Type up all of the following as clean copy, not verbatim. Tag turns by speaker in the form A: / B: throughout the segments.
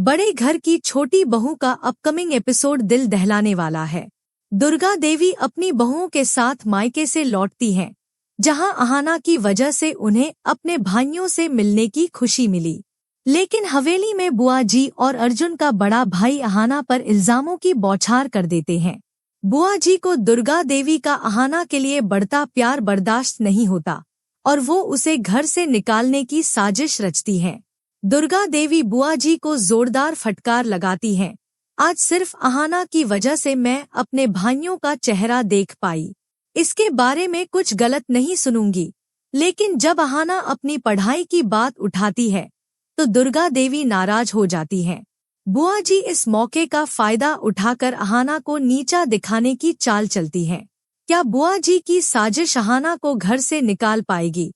A: बड़े घर की छोटी बहू का अपकमिंग एपिसोड दिल दहलाने वाला है। दुर्गा देवी अपनी बहुओं के साथ मायके से लौटती हैं, जहां अहाना की वजह से उन्हें अपने भाइयों से मिलने की खुशी मिली। लेकिन हवेली में बुआ जी और अर्जुन का बड़ा भाई अहाना पर इल्जामों की बौछार कर देते हैं। बुआ जी को दुर्गा देवी का अहाना के लिए बढ़ता प्यार बर्दाश्त नहीं होता और वो उसे घर से निकालने की साजिश रचती हैं। दुर्गा देवी बुआ जी को जोरदार फटकार लगाती हैं। आज सिर्फ अहाना की वजह से मैं अपने भाइयों का चेहरा देख पाई। इसके बारे में कुछ गलत नहीं सुनूंगी। लेकिन जब अहाना अपनी पढ़ाई की बात उठाती है तो दुर्गा देवी नाराज हो जाती हैं। बुआ जी इस मौके का फायदा उठाकर अहाना को नीचा दिखाने की चाल चलती हैं। क्या बुआ जी की साजिश अहाना को घर से निकाल पाएगी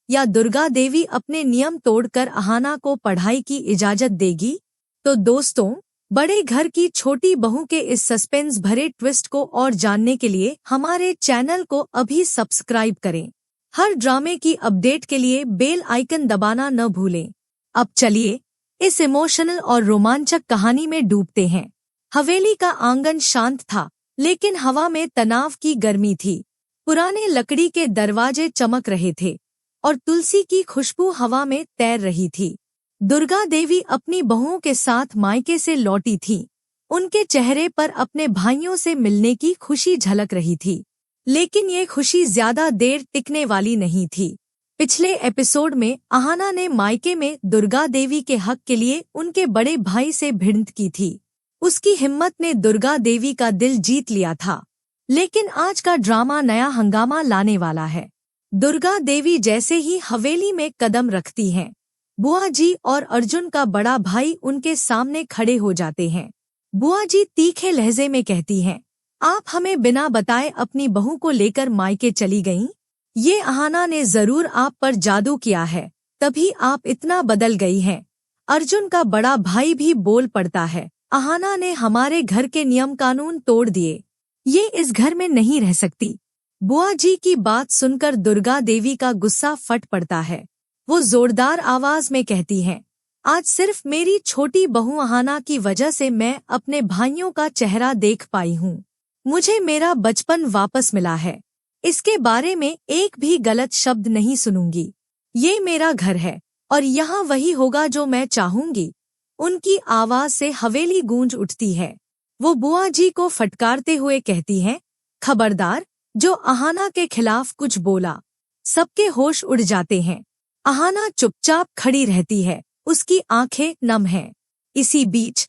A: या दुर्गा देवी अपने नियम तोड़कर अहाना को पढ़ाई की इजाजत देगी? तो दोस्तों, बड़े घर की छोटी बहू के इस सस्पेंस भरे ट्विस्ट को और जानने के लिए हमारे चैनल को अभी सब्सक्राइब करें। हर ड्रामे की अपडेट के लिए बेल आइकन दबाना न भूलें। अब चलिए इस इमोशनल और रोमांचक कहानी में डूबते हैं। हवेली का आंगन शांत था, लेकिन हवा में तनाव की गर्मी थी। पुराने लकड़ी के दरवाजे चमक रहे थे और तुलसी की खुशबू हवा में तैर रही थी। दुर्गा देवी अपनी बहुओं के साथ मायके से लौटी थी। उनके चेहरे पर अपने भाइयों से मिलने की खुशी झलक रही थी। लेकिन ये खुशी ज्यादा देर टिकने वाली नहीं थी। पिछले एपिसोड में अहाना ने मायके में दुर्गा देवी के हक के लिए उनके बड़े भाई से भिड़ंत की थी। उसकी हिम्मत ने दुर्गा देवी का दिल जीत लिया था। लेकिन आज का ड्रामा नया हंगामा लाने वाला है। दुर्गा देवी जैसे ही हवेली में कदम रखती हैं, बुआ जी और अर्जुन का बड़ा भाई उनके सामने खड़े हो जाते हैं। बुआ जी तीखे लहजे में कहती हैं, आप हमें बिना बताए अपनी बहू को लेकर मायके चली गईं? ये अहाना ने जरूर आप पर जादू किया है, तभी आप इतना बदल गई हैं। अर्जुन का बड़ा भाई भी बोल पड़ता है, अहाना ने हमारे घर के नियम कानून तोड़ दिए। ये इस घर में नहीं रह सकती। बुआ जी की बात सुनकर दुर्गा देवी का गुस्सा फट पड़ता है। वो जोरदार आवाज में कहती हैं, आज सिर्फ मेरी छोटी बहू अहाना की वजह से मैं अपने भाइयों का चेहरा देख पाई हूँ। मुझे मेरा बचपन वापस मिला है। इसके बारे में एक भी गलत शब्द नहीं सुनूंगी। ये मेरा घर है और यहाँ वही होगा जो मैं चाहूंगी। उनकी आवाज से हवेली गूंज उठती है। वो बुआ जी को फटकारते हुए कहती हैं, खबरदार, जो अहाना के खिलाफ कुछ बोला, सबके होश उड़ जाते हैं। अहाना चुपचाप खड़ी रहती है, उसकी आंखें नम हैं। इसी बीच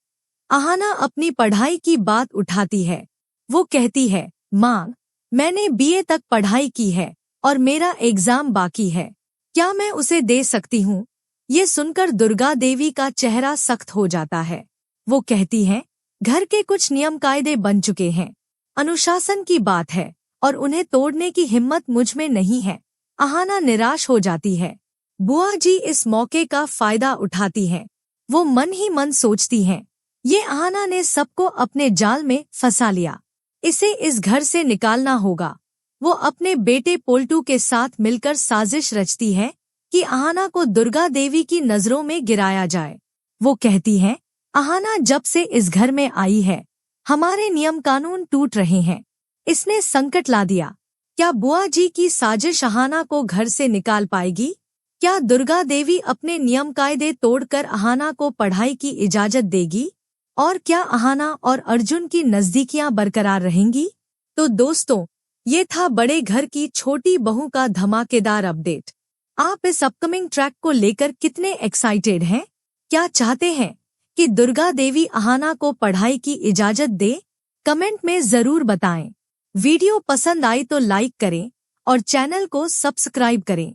A: अहाना अपनी पढ़ाई की बात उठाती है। वो कहती है, माँ, मैंने बीए तक पढ़ाई की है और मेरा एग्जाम बाकी है। क्या मैं उसे दे सकती हूँ? ये सुनकर दुर्गा देवी का चेहरा सख्त हो जाता है। वो कहती हैं, घर के कुछ नियम कायदे बन चुके हैं, अनुशासन की बात है और उन्हें तोड़ने की हिम्मत मुझ में नहीं है। अहाना निराश हो जाती है। बुआ जी इस मौके का फायदा उठाती हैं। वो मन ही मन सोचती हैं, ये अहाना ने सबको अपने जाल में फंसा लिया। इसे इस घर से निकालना होगा। वो अपने बेटे पोल्टू के साथ मिलकर साजिश रचती है कि अहाना को दुर्गा देवी की नजरों में गिराया जाए। वो कहती हैं, अहाना जब से इस घर में आई है, हमारे नियम कानून टूट रहे हैं। इसने संकट ला दिया। क्या बुआ जी की साजिश अहाना को घर से निकाल पाएगी? क्या दुर्गा देवी अपने नियम कायदे तोड़कर अहाना को पढ़ाई की इजाजत देगी? और क्या अहाना और अर्जुन की नजदीकियां बरकरार रहेंगी? तो दोस्तों, ये था बड़े घर की छोटी बहू का धमाकेदार अपडेट। आप इस अपकमिंग ट्रैक को लेकर कितने एक्साइटेड हैं? क्या चाहते हैं कि दुर्गा देवी अहाना को पढ़ाई की इजाजत दे? कमेंट में जरूर बताएं। वीडियो पसंद आई तो लाइक करें और चैनल को सब्सक्राइब करें।